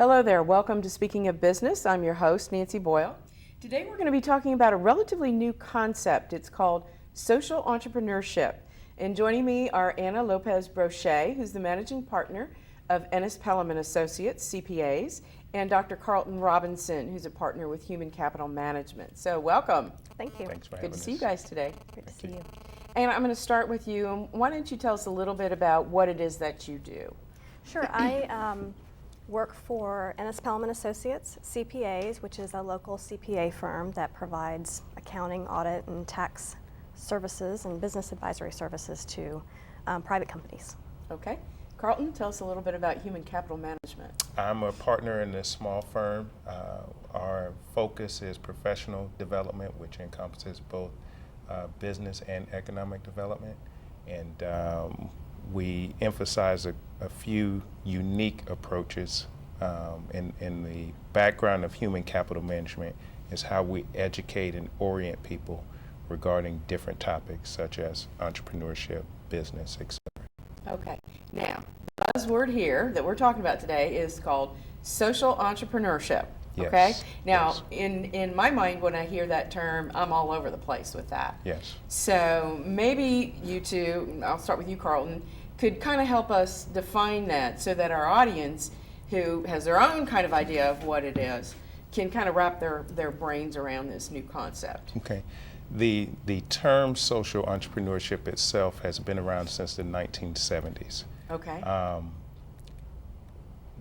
Hello there, welcome to Speaking of Business. I'm your host, Nancy Boyle. Today we're going to be talking about a relatively new concept. It's called social entrepreneurship. And joining me are Anna Lopez-Brosche, who's the managing partner of Ennis Pelham & Associates, CPAs, and Dr. Carlton Robinson, who's a partner with Human Capital Management. So welcome. Thank you. Thanks for having Good us. to see you guys today. Good to see you. And I'm going to start with you. Why don't you tell us a little bit about what it is that you do? Sure. I work for Ennis Pelham & Associates, CPAs, which is a local CPA firm that provides accounting, audit, and tax services and business advisory services to private companies. Okay. Carlton, tell us a little bit about Human Capital Management. I'm a partner in this small firm. Our focus is professional development, which encompasses both business and economic development. And we emphasize a few unique approaches. In the background of human capital management is how we educate and orient people regarding different topics such as entrepreneurship, business, etc. Okay. Now, the buzzword here that we're talking about today is called social entrepreneurship. Yes. Okay? Now, Yes. in my mind, when I hear that term, I'm all over the place with that. Yes. So maybe you two, I'll start with you, Carlton, could kind of help us define that so that our audience, who has their own kind of idea of what it is, can kind of wrap their brains around this new concept. Okay. The term social entrepreneurship itself has been around since the 1970s. Okay.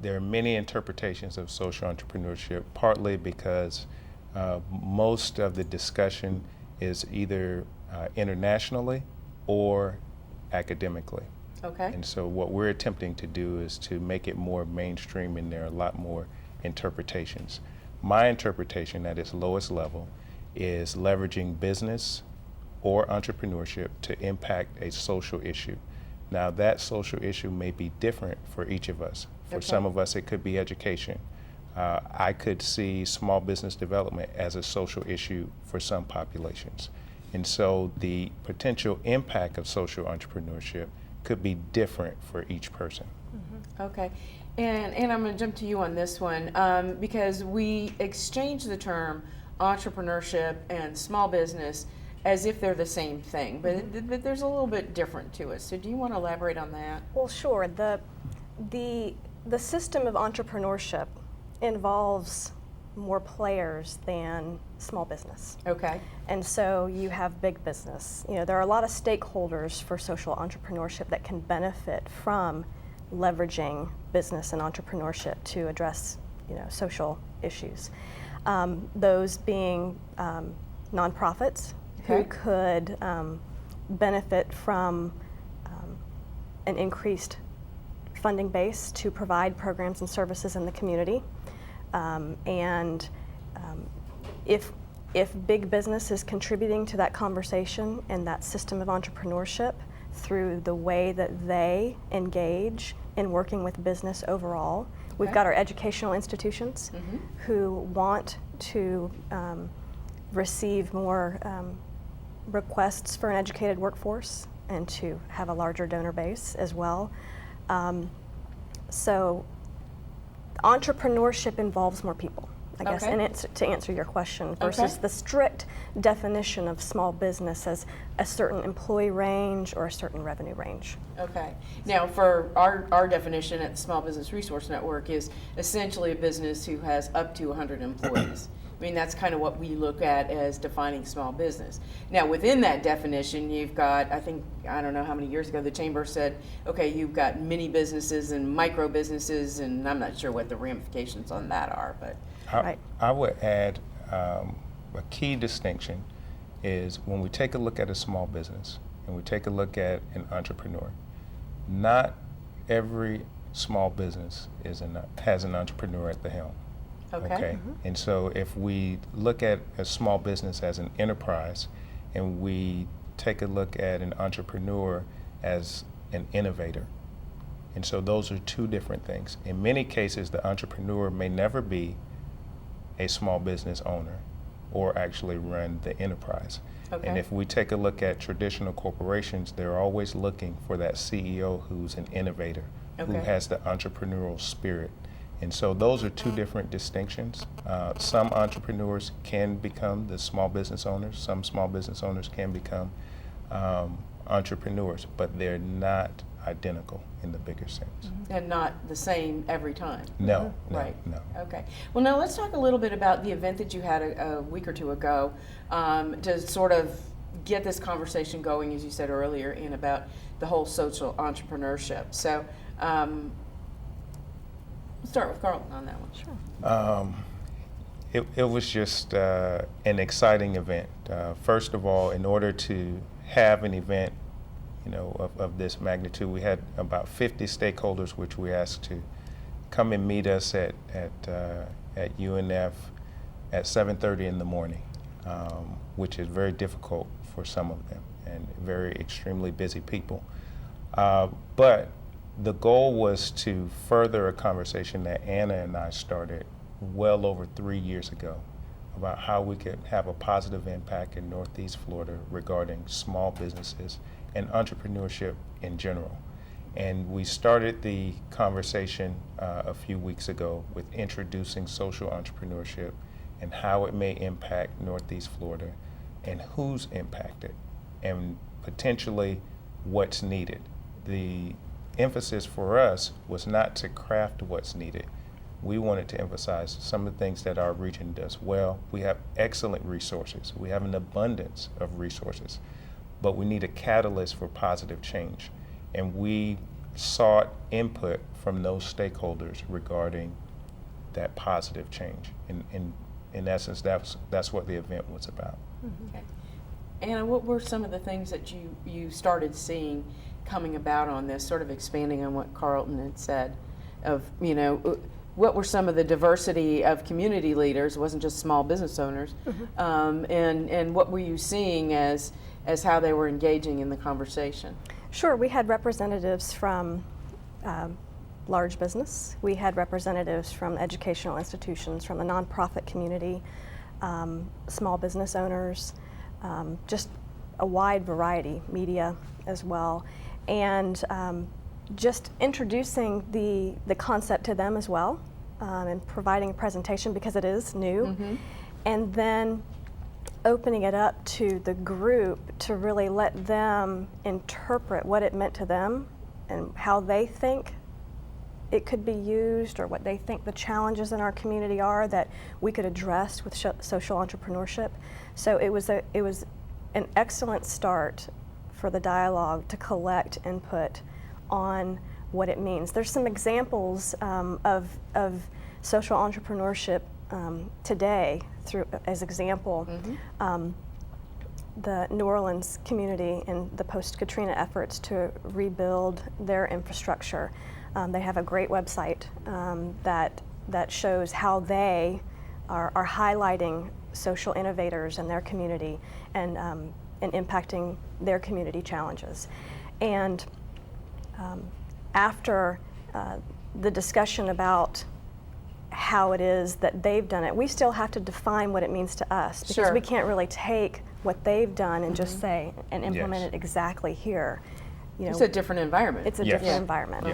There are many interpretations of social entrepreneurship, partly because most of the discussion is either internationally or academically. Okay. And so what we're attempting to do is to make it more mainstream, and there are a lot more interpretations. My interpretation at its lowest level is leveraging business or entrepreneurship to impact a social issue. Now that social issue may be different for each of us. For Okay. some of us it could be education. I could see small business development as a social issue for some populations. And so the potential impact of social entrepreneurship could be different for each person. Mm-hmm. Okay. And I'm going to jump to you on this one because we exchange the term entrepreneurship and small business as if they're the same thing, but there's a little bit different to it. So do you want to elaborate on that? Well, sure. The system of entrepreneurship involves more players than small business. Okay. And so you have big business. You know, there are a lot of stakeholders for social entrepreneurship that can benefit from leveraging business and entrepreneurship to address, social issues. Those being nonprofits who Okay. could benefit from an increased funding base to provide programs and services in the community. If big business is contributing to that conversation and that system of entrepreneurship through the way that they engage in working with business overall, we've Okay. got our educational institutions who want to receive more requests for an educated workforce and to have a larger donor base as well. So entrepreneurship involves more people, I guess, Okay. and to answer your question, versus Okay. the strict definition of small business as a certain employee range or a certain revenue range. Okay. Now, for our definition at the Small Business Resource Network is essentially a business who has up to 100 employees. I mean, that's kind of what we look at as defining small business. Now, within that definition, you've got, I don't know how many years ago, the Chamber said, okay, you've got mini businesses and micro businesses, and I'm not sure what the ramifications on that are, but. Right. I would add a key distinction is when we take a look at a small business and we take a look at an entrepreneur, not every small business has an entrepreneur at the helm. Okay. And so if we look at a small business as an enterprise and we take a look at an entrepreneur as an innovator, and so those are two different things. In many cases, the entrepreneur may never be a small business owner or actually run the enterprise. Okay. And if we take a look at traditional corporations, they're always looking for that CEO who's an innovator, who Okay. has the entrepreneurial spirit. And so those are two different distinctions. Some entrepreneurs can become the small business owners. Some small business owners can become entrepreneurs, but they're not identical in the bigger sense. And not the same every time. No, no, Right. no. Okay. Well, now let's talk a little bit about the event that you had a week or two ago to sort of get this conversation going, as you said earlier, in about the whole social entrepreneurship. So let's start with Carlton on that one. Sure. It was just an exciting event. First of all, in order to have an event, of this magnitude, we had about 50 stakeholders, which we asked to come and meet us at UNF at 7:30 in the morning, which is very difficult for some of them and very extremely busy people. But the goal was to further a conversation that Anna and I started well over 3 years ago about how we could have a positive impact in Northeast Florida regarding small businesses and entrepreneurship in general. And we started the conversation a few weeks ago with introducing social entrepreneurship and how it may impact Northeast Florida and who's impacted and potentially what's needed. The emphasis for us was not to craft what's needed. We wanted to emphasize some of the things that our region does well. We have excellent resources. We have an abundance of resources, but we need a catalyst for positive change. And we sought input from those stakeholders regarding that positive change. In essence, that's what the event was about. Okay. Anna, what were some of the things that you started seeing coming about on this, sort of expanding on what Carlton had said of, what were some of the diversity of community leaders? It wasn't just small business owners. And what were you seeing as how they were engaging in the conversation? Sure, we had representatives from large business. We had representatives from educational institutions, from the nonprofit community, small business owners, just a wide variety, media as well. And just introducing the concept to them as well, and providing a presentation because it is new, and then opening it up to the group to really let them interpret what it meant to them and how they think it could be used, or what they think the challenges in our community are that we could address with social entrepreneurship. So it was an excellent start for the dialogue to collect input on what it means. There's some examples of social entrepreneurship today, as example, the New Orleans community and the post-Katrina efforts to rebuild their infrastructure. They have a great website that shows how they are highlighting social innovators in their community and impacting their community challenges. And after the discussion about how it is that they've done it, we still have to define what it means to us, because we can't really take what they've done and just say and implement it exactly here. It's a different environment. It's a different environment.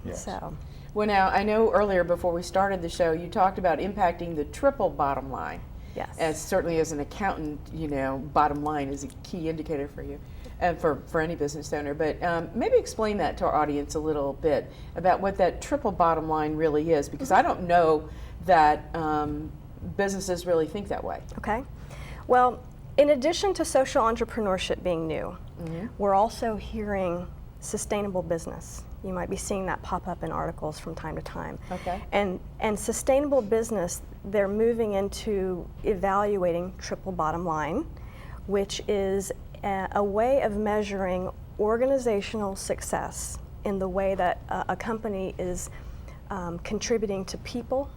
Yes. So. Well, now, I know earlier before we started the show, you talked about impacting the triple bottom line. Yes. As certainly as an accountant, bottom line is a key indicator for you and for any business owner. But maybe explain that to our audience a little bit about what that triple bottom line really is, because I don't know that businesses really think that way. Okay. Well, in addition to social entrepreneurship being new, we're also hearing sustainable business. You might be seeing that pop up in articles from time to time. Okay. And sustainable business, they're moving into evaluating triple bottom line, which is a way of measuring organizational success in the way that a company is contributing to people,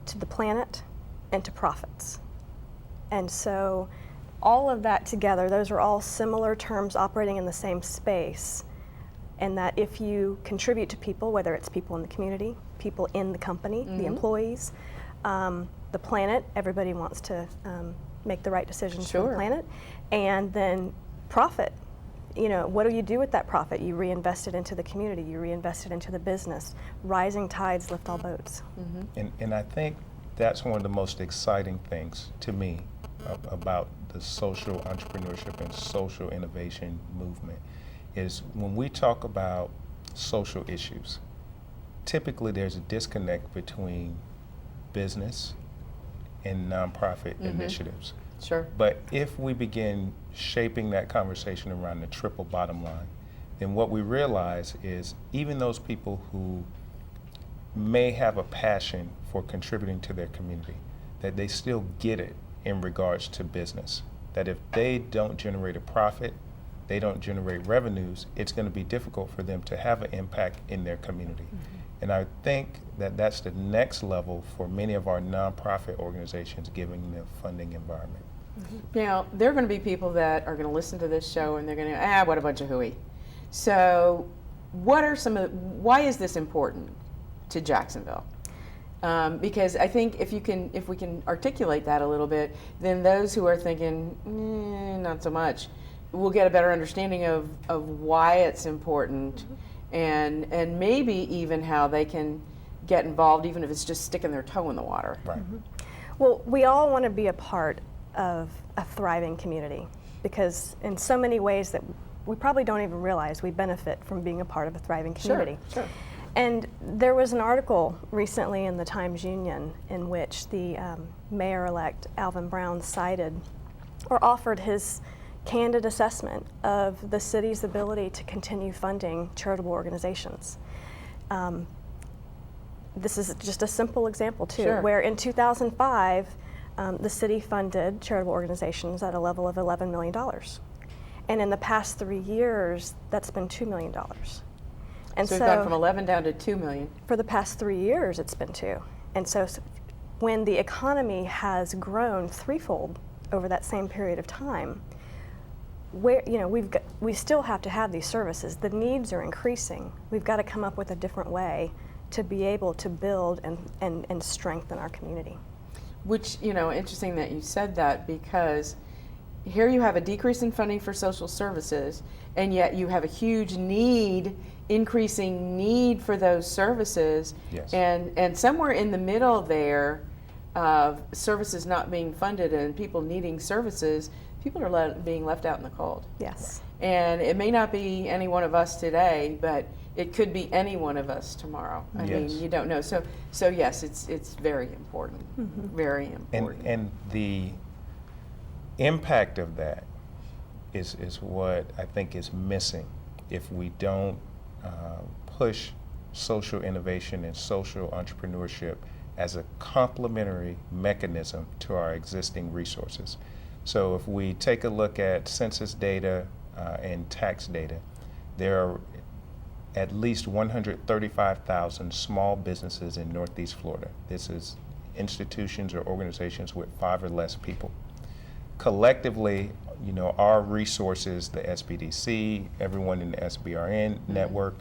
to the planet, and to profits. And so all of that together, those are all similar terms operating in the same space, and that if you contribute to people, whether it's people in the community, people in the company, the employees, the planet, everybody wants to make the right decisions for the planet, and then profit. what do you do with that profit? You reinvest it into the community, you reinvest it into the business. Rising tides lift all boats. And I think that's one of the most exciting things to me about the social entrepreneurship and social innovation movement is when we talk about social issues, typically there's a disconnect between business and nonprofit initiatives. Sure. But if we begin shaping that conversation around the triple bottom line, then what we realize is even those people who may have a passion for contributing to their community, that they still get it in regards to business. That if they don't generate a profit, they don't generate revenues, it's going to be difficult for them to have an impact in their community. And I think that that's the next level for many of our nonprofit organizations given the funding environment. Now, there are going to be people that are going to listen to this show and they're going to, what a bunch of hooey. So what are why is this important to Jacksonville? Because I think if we can articulate that a little bit, then those who are thinking, not so much, will get a better understanding of why it's important and maybe even how they can get involved, even if it's just sticking their toe in the water. Right. Well, we all want to be a part of a thriving community because in so many ways that we probably don't even realize we benefit from being a part of a thriving community. Sure. And there was an article recently in the Times-Union in which the mayor-elect Alvin Brown cited or offered his candid assessment of the city's ability to continue funding charitable organizations. This is just a simple example too, Sure. where in 2005, the city funded charitable organizations at a level of $11 million. And in the past 3 years, that's been $2 million. And So we've gone from 11 down to 2 million. for the past 3 years, it's been 2. And so when the economy has grown threefold over that same period of time, we still have to have these services. The needs are increasing. We've got to come up with a different way to be able to build and strengthen our community. Which, interesting that you said that because here you have a decrease in funding for social services, and yet you have a huge increasing need for those services. Yes. And somewhere in the middle there of services not being funded and people needing services, people are being left out in the cold. Yes. And it may not be any one of us today, but it could be any one of us tomorrow. I Yes. mean, you don't know. So yes, it's very important, very important. And the impact of that is what I think is missing if we don't push social innovation and social entrepreneurship as a complementary mechanism to our existing resources. So if we take a look at census data and tax data, there are at least 135,000 small businesses in Northeast Florida. This is institutions or organizations with 5 or less people. Collectively, our resources, the SBDC, everyone in the SBRN network,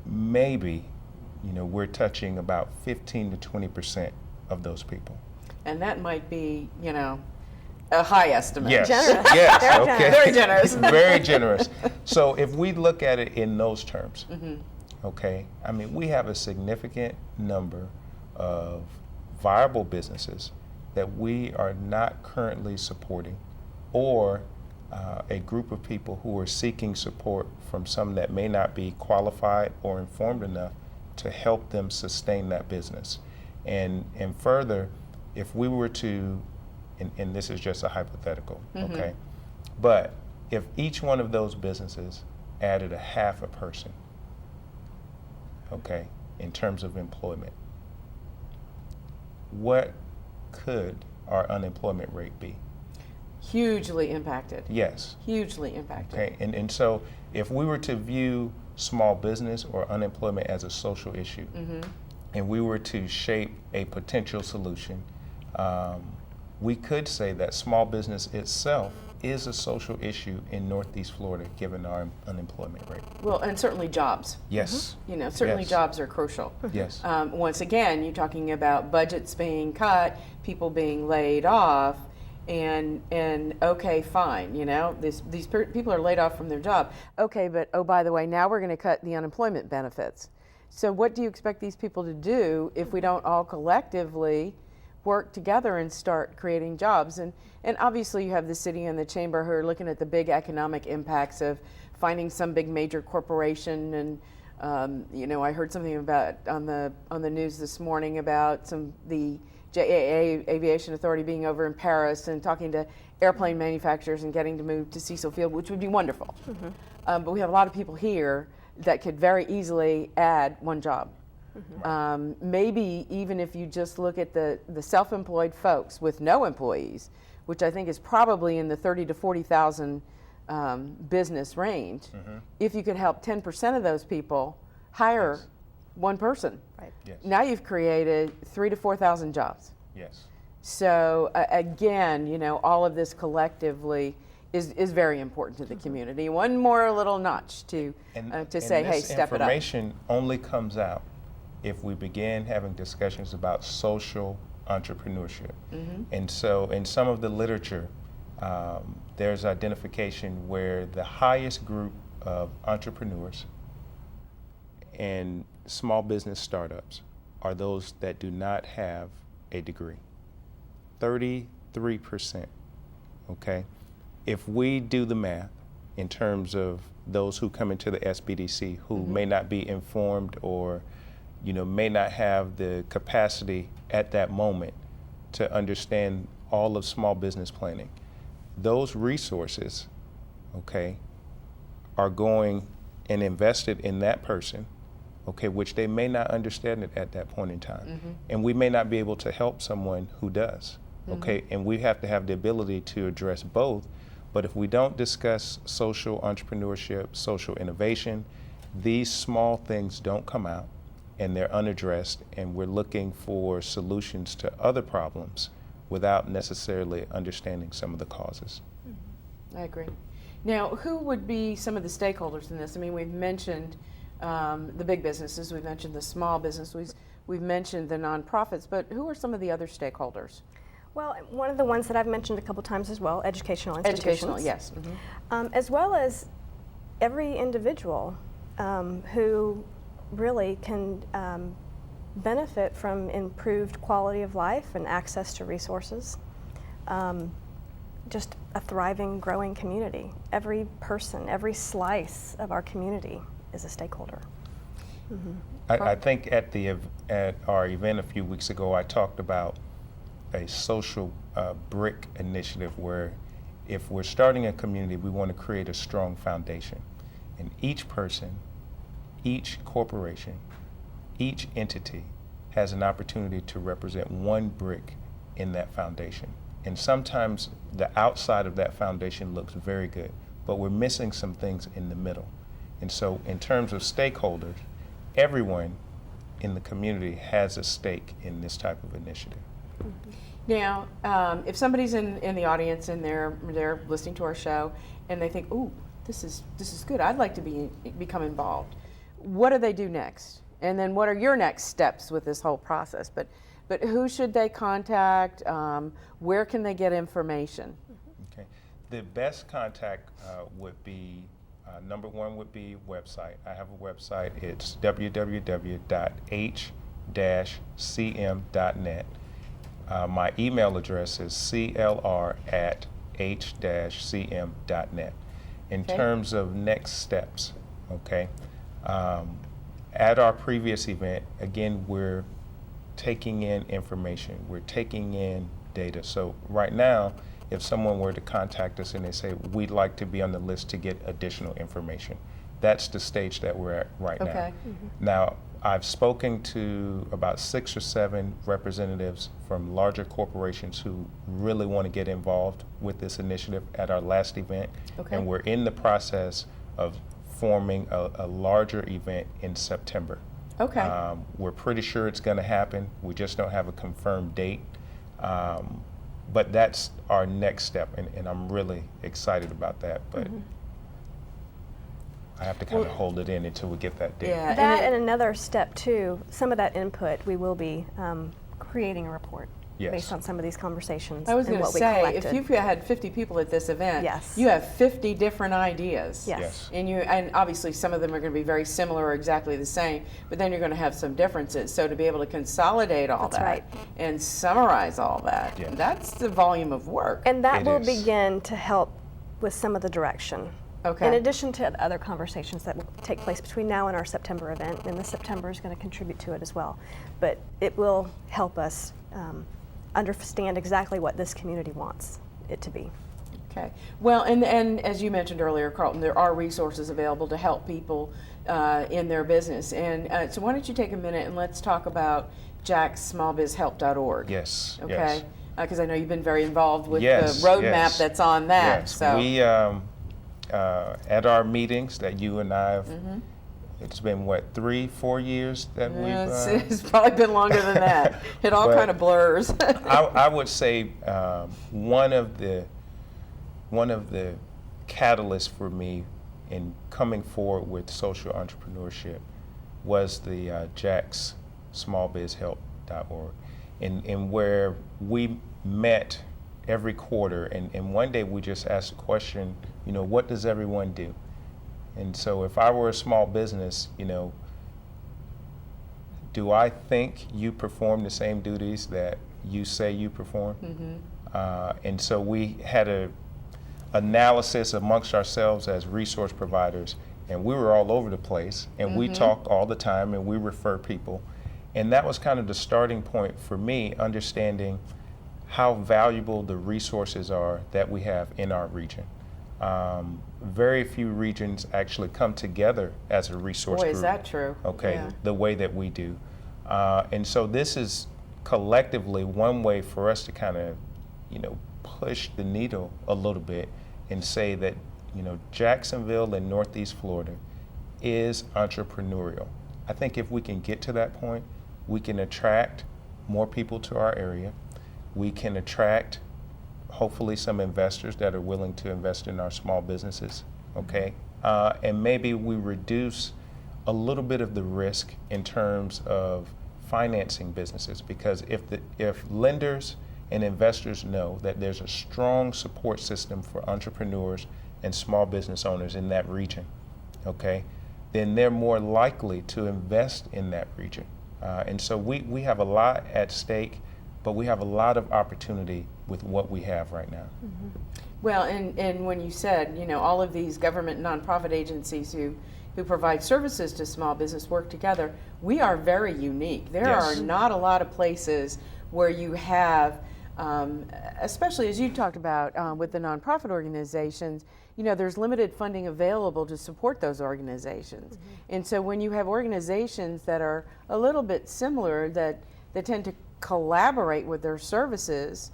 maybe, we're touching about 15 to 20% of those people. And that might be, a high estimate. Yes. Generous. Yes. Very Okay. Very generous. Very generous. So if we look at it in those terms, okay, I mean, we have a significant number of viable businesses that we are not currently supporting, or a group of people who are seeking support from some that may not be qualified or informed enough to help them sustain that business. And further, if we were to, and this is just a hypothetical, okay, but if each one of those businesses added a half a person, okay, in terms of employment, what could our unemployment rate be? Hugely impacted. Yes. Hugely impacted. Okay, and so if we were to view small business or unemployment as a social issue, and we were to shape a potential solution, we could say that small business itself is a social issue in Northeast Florida, given our unemployment rate. Well, and certainly jobs. Yes. Certainly Yes. jobs are crucial. Yes. Once again, you're talking about budgets being cut, people being laid off, and okay, fine, you know, people are laid off from their job. Okay, but oh, by the way, now we're going to cut the unemployment benefits. So what do you expect these people to do if we don't all collectively work together and start creating jobs? And obviously you have the city and the chamber who are looking at the big economic impacts of finding some big major corporation. And you know, I heard something about on the news this morning about the JAA Aviation Authority being over in Paris and talking to airplane manufacturers and getting to move to Cecil Field, which would be wonderful. Mm-hmm. But we have a lot of people here that could very easily add one job. Mm-hmm. Maybe even if you just look at the self-employed folks with no employees, which I think is probably in the 30 to 40,000 business range, mm-hmm. if you could help 10% of those people hire yes. one person, right. Yes. Now you've created 3,000 to 4,000 jobs. Yes. So again, you know, all of this collectively is very important to the community. One more little notch to say, hey, step it up. Information only comes out if we begin having discussions about social entrepreneurship. Mm-hmm. And so in some of the literature, there's identification where the highest group of entrepreneurs and small business startups are those that do not have a degree. 33%, okay? If we do the math in terms of those who come into the SBDC who mm-hmm. may not be informed or, you know, may not have the capacity at that moment to understand all of small business planning, those resources, okay, are going and invested in that person, okay, which they may not understand it at that point in time. Mm-hmm. And we may not be able to help someone who does, okay? Mm-hmm. And we have to have the ability to address both. But if we don't discuss social entrepreneurship, social innovation, these small things don't come out and they're unaddressed, and we're looking for solutions to other problems without necessarily understanding some of the causes. I agree. Now, who would be some of the stakeholders in this? I mean, we've mentioned the big businesses, we've mentioned the small businesses, we've mentioned the nonprofits, but who are some of the other stakeholders? Well, one of the ones that I've mentioned a couple times as well, educational institutions. Educational, yes. Mm-hmm. As well as every individual who really can benefit from improved quality of life and access to resources. Just a thriving, growing community. Every person, every slice of our community is a stakeholder. Mm-hmm. I think at our event a few weeks ago, I talked about a social brick initiative where if we're starting a community, we want to create a strong foundation. And each person, each corporation, each entity has an opportunity to represent one brick in that foundation. And sometimes the outside of that foundation looks very good, but we're missing some things in the middle. And so in terms of stakeholders, everyone in the community has a stake in this type of initiative. Mm-hmm. Now, if somebody's in the audience and they're listening to our show and they think, ooh, this is good, I'd like to become involved. What do they do next? And then what are your next steps with this whole process? But who should they contact? Where can they get information? Okay, the best contact would be, number one would be website. I have a website, it's www.h-cm.net. My email address is clr@h-cm.net. In terms of next steps, okay, at our previous event, again, we're taking in information, we're taking in data. So right now, if someone were to contact us and they say, we'd like to be on the list to get additional information, that's the stage that we're at right now. Mm-hmm. Now, I've spoken to about 6 or 7 representatives from larger corporations who really want to get involved with this initiative at our last event. Okay. And we're in the process of forming a larger event in September. Okay. We're pretty sure it's going to happen. We just don't have a confirmed date. But that's our next step, and I'm really excited about that. But mm-hmm. I have to kind of hold it in until we get that date. Yeah, and another step too, some of that input, we will be creating a report. Yes. based on some of these conversations I was and going to what we say, collected. if you've had 50 people at this event, Yes. you have 50 different ideas. Yes. Yes. And obviously some of them are going to be very similar or exactly the same, but then you're going to have some differences. So to be able to consolidate all That's that right. and summarize all that, Yes. that's the volume of work. And that It will is. begin to help with some of the direction. Okay. In addition to the other conversations that will take place between now and our September event, and the September is going to contribute to it as well. But it will help us understand exactly what this community wants it to be. Okay. Well, and as you mentioned earlier, Carlton, there are resources available to help people in their business. And so why don't you take a minute and let's talk about jacksmallbizhelp.org. Yes. Okay. Yes. Because I know you've been very involved with Yes, the roadmap yes. that's on that. Yes. So We at our meetings that you and I have, it's been what, 3-4 years that it's probably been longer than that. It all But kind of blurs. I would say one of the catalysts for me in coming forward with social entrepreneurship was the jacksmallbizhelp.org, and where we met every quarter, and one day we just asked the question, what does everyone do? And so if I were a small business, do I think you perform the same duties that you say you perform? And so we had a analysis amongst ourselves as resource providers, and we were all over the place, and we talk all the time, and we refer people. And that was kind of the starting point for me, understanding how valuable the resources are that we have in our region. Very few regions actually come together as a resource Boy, group. is that true. Okay, Yeah. the way that we do. And so this is collectively one way for us to kind of, push the needle a little bit and say that, Jacksonville and Northeast Florida is entrepreneurial. I think if we can get to that point, we can attract more people to our area. We can attract, hopefully, some investors that are willing to invest in our small businesses, okay? And maybe we reduce a little bit of the risk in terms of financing businesses, because if lenders and investors know that there's a strong support system for entrepreneurs and small business owners in that region, okay, then they're more likely to invest in that region. And so we have a lot at stake, but we have a lot of opportunity with what we have right now. Well, and when you said, all of these government nonprofit agencies who provide services to small business work together, we are very unique. There Yes. are not a lot of places where you have, especially as you talked about with the nonprofit organizations, there's limited funding available to support those organizations. And so when you have organizations that are a little bit similar, that tend to collaborate with their services,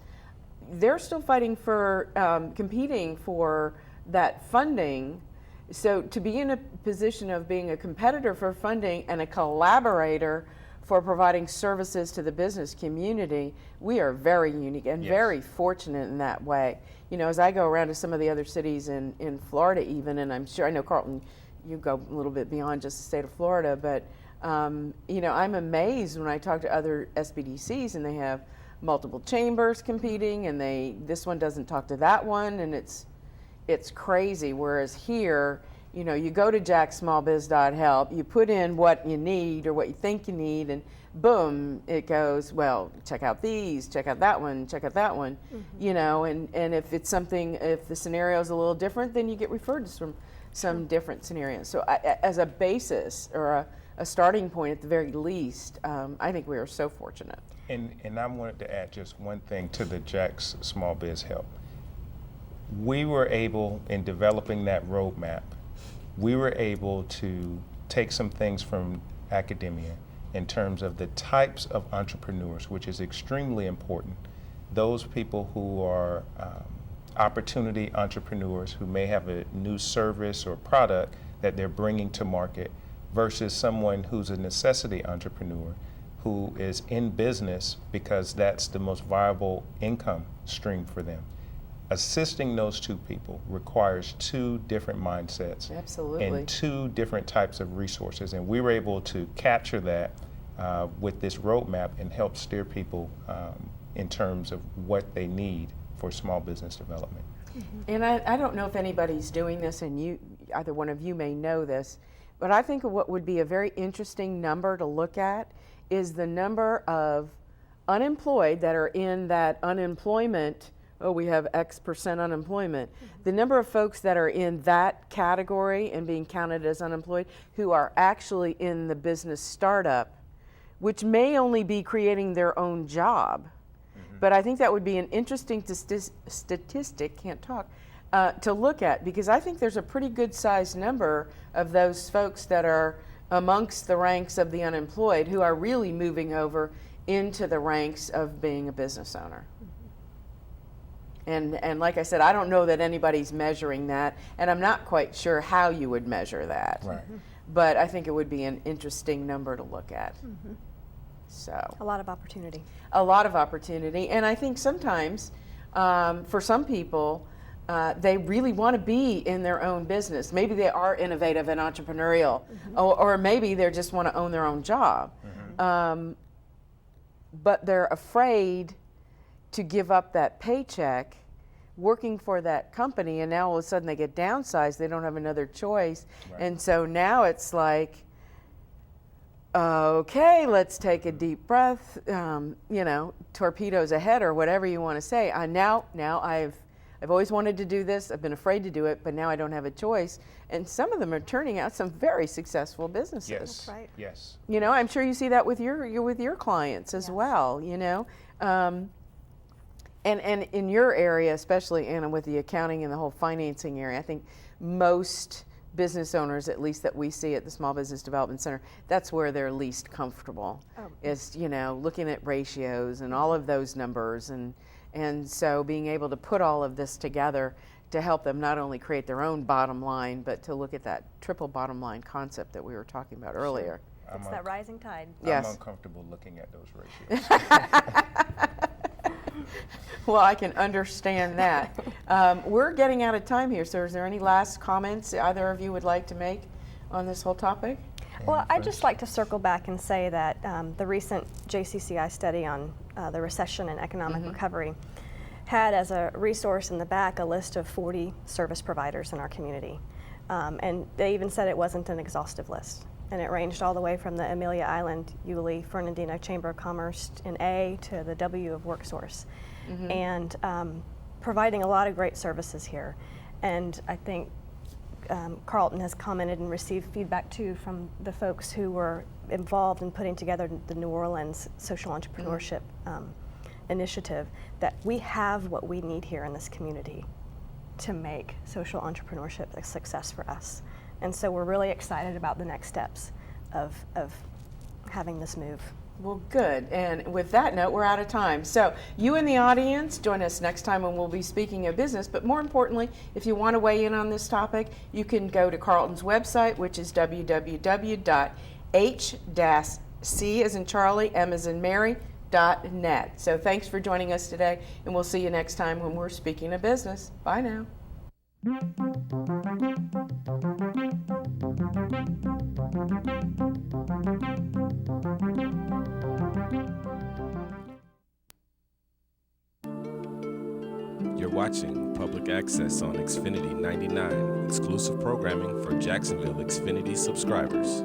they're still fighting for, competing for that funding. So to be in a position of being a competitor for funding and a collaborator for providing services to the business community, we are very unique and Yes. very fortunate in that way. As I go around to some of the other cities in Florida even, and I'm sure, I know Carlton, you go a little bit beyond just the state of Florida, but I'm amazed when I talk to other SBDCs and they have multiple chambers competing, and this one doesn't talk to that one, and it's crazy. Whereas here, you go to jacksmallbiz.help, you put in what you need or what you think you need, and boom, it goes, well, check out these, check out that one, check out that one, and if it's something, if the scenario is a little different, then you get referred to some different scenarios. So as a basis or a starting point at the very least, I think we are so fortunate. And I wanted to add just one thing to the Jack's Small Biz Help. We were able, in developing that roadmap, we were able to take some things from academia in terms of the types of entrepreneurs, which is extremely important. Those people who are opportunity entrepreneurs who may have a new service or product that they're bringing to market versus someone who's a necessity entrepreneur who is in business because that's the most viable income stream for them. Assisting those two people requires two different mindsets. Absolutely. And two different types of resources. And we were able to capture that with this roadmap and help steer people in terms of what they need for small business development. And I don't know if anybody's doing this, and you, either one of you may know this, but I think what would be a very interesting number to look at is the number of unemployed that are in that unemployment, oh, we have X percent unemployment. The number of folks that are in that category and being counted as unemployed who are actually in the business startup, which may only be creating their own job. But I think that would be an interesting statistic, can't talk, to look at, because I think there's a pretty good sized number of those folks that are amongst the ranks of the unemployed who are really moving over into the ranks of being a business owner. And like I said, I don't know that anybody's measuring that, and I'm not quite sure how you would measure that. Right. But I think it would be an interesting number to look at. So A lot of opportunity. a lot of opportunity, and I think sometimes for some people they really want to be in their own business. Maybe they are innovative and entrepreneurial, or maybe they just want to own their own job, but they're afraid to give up that paycheck working for that company, and now all of a sudden they get downsized, they don't have another choice. And so now it's like, okay, let's take a deep breath, you know, torpedoes ahead, or whatever you want to say. Now I've always wanted to do this, I've been afraid to do it, but now I don't have a choice. And some of them are turning out some very successful businesses. Yes. That's right. Yes. You know, I'm sure you see that with your clients as well, you know. And in your area, especially, Anna, with the accounting and the whole financing area, I think most business owners, at least that we see at the Small Business Development Center, that's where they're least comfortable, is, you know, looking at ratios and all of those numbers. And so being able to put all of this together to help them not only create their own bottom line, but to look at that triple bottom line concept that we were talking about earlier. It's that rising tide. Yes. I'm uncomfortable looking at those ratios. Well, I can understand that. We're getting out of time here, so is there any last comments either of you would like to make on this whole topic? Well, I'd just like to circle back and say that the recent JCCI study on the recession and economic recovery had as a resource in the back a list of 40 service providers in our community. And they even said it wasn't an exhaustive list. And it ranged all the way from the Amelia Island, Yulee, Fernandina Chamber of Commerce in A to the W of WorkSource. And providing a lot of great services here. And I think Carlton has commented and received feedback too from the folks who were involved in putting together the New Orleans social entrepreneurship initiative, that we have what we need here in this community to make social entrepreneurship a success for us. And so we're really excited about the next steps of having this move. Well, good. And with that note, we're out of time. So you in the audience, join us next time when we'll be speaking of business. But more importantly, if you want to weigh in on this topic, you can go to Carlton's website, which is www.h-c as in Charlie, M as in Mary.net. So thanks for joining us today, and we'll see you next time when we're speaking of business. Bye now. You're watching Public Access on Xfinity 99, exclusive programming for Jacksonville Xfinity subscribers.